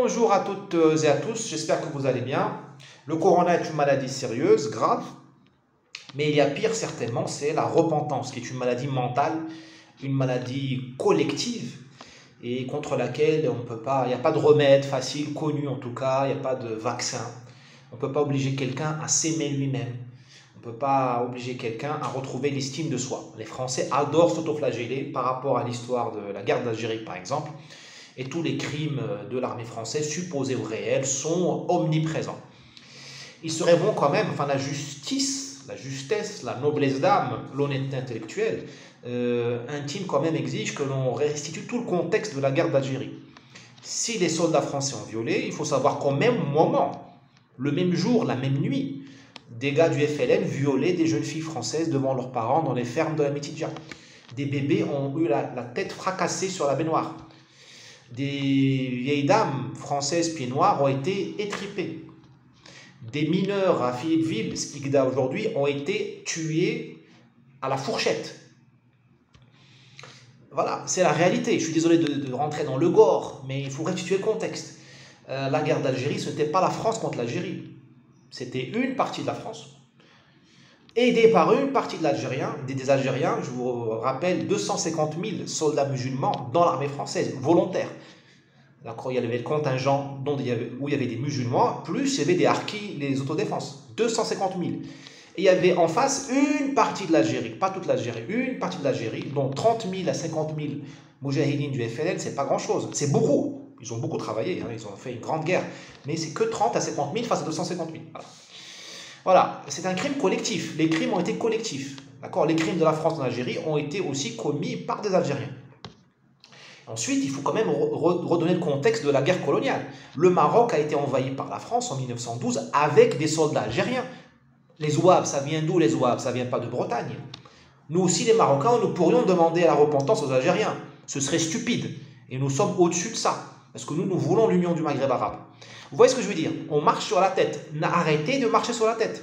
Bonjour à toutes et à tous, j'espère que vous allez bien. Le corona est une maladie sérieuse, grave, mais il y a pire certainement, c'est la repentance, qui est une maladie mentale, une maladie collective, et contre laquelle on peut pas, il n'y a pas de remède facile, connu en tout cas, il n'y a pas de vaccin. On ne peut pas obliger quelqu'un à s'aimer lui-même. On ne peut pas obliger quelqu'un à retrouver l'estime de soi. Les Français adorent s'autoflageller par rapport à l'histoire de la guerre d'Algérie par exemple. Et tous les crimes de l'armée française, supposés ou réels, sont omniprésents. Il serait bon quand même, enfin la justice, la justesse, la noblesse d'âme, l'honnêteté intellectuelle, intime quand même exige que l'on restitue tout le contexte de la guerre d'Algérie. Si les soldats français ont violé, il faut savoir qu'au même moment, le même jour, la même nuit, des gars du FLN violaient des jeunes filles françaises devant leurs parents dans les fermes de la Mitidja. Des bébés ont eu la tête fracassée sur la baignoire. Des vieilles dames françaises pieds noirs ont été étripées. Des mineurs à Philippeville, Skikda aujourd'hui, ont été tués à la fourchette. Voilà, c'est la réalité. Je suis désolé de rentrer dans le gore, mais il faut restituer le contexte. La guerre d'Algérie, ce n'était pas la France contre l'Algérie. C'était une partie de la France, aidée par une partie des Algériens, je vous rappelle, 250 000 soldats musulmans dans l'armée française, volontaires. D'accord, il y avait le contingent où il y avait des musulmans, plus il y avait des harkis, les autodéfenses, 250 000. Et il y avait en face une partie de l'Algérie, pas toute l'Algérie, une partie de l'Algérie, dont 30 000 à 50 000 moujahidines du FLN, c'est pas grand-chose, c'est beaucoup. Ils ont beaucoup travaillé, hein, ils ont fait une grande guerre, mais c'est que 30 à 50 000 face à 250 000. Voilà, c'est un crime collectif. Les crimes ont été collectifs. D'accord, les crimes de la France en Algérie ont été aussi commis par des Algériens. Ensuite, il faut quand même redonner le contexte de la guerre coloniale. Le Maroc a été envahi par la France en 1912 avec des soldats algériens. Les Zouaves, ça vient d'où les Zouaves? Ça ne vient pas de Bretagne. Nous aussi, les Marocains, nous pourrions demander la repentance aux Algériens. Ce serait stupide. Et nous sommes au-dessus de ça. Parce que nous voulons l'union du Maghreb arabe. Vous voyez ce que je veux dire? On marche sur la tête. Arrêtez de marcher sur la tête.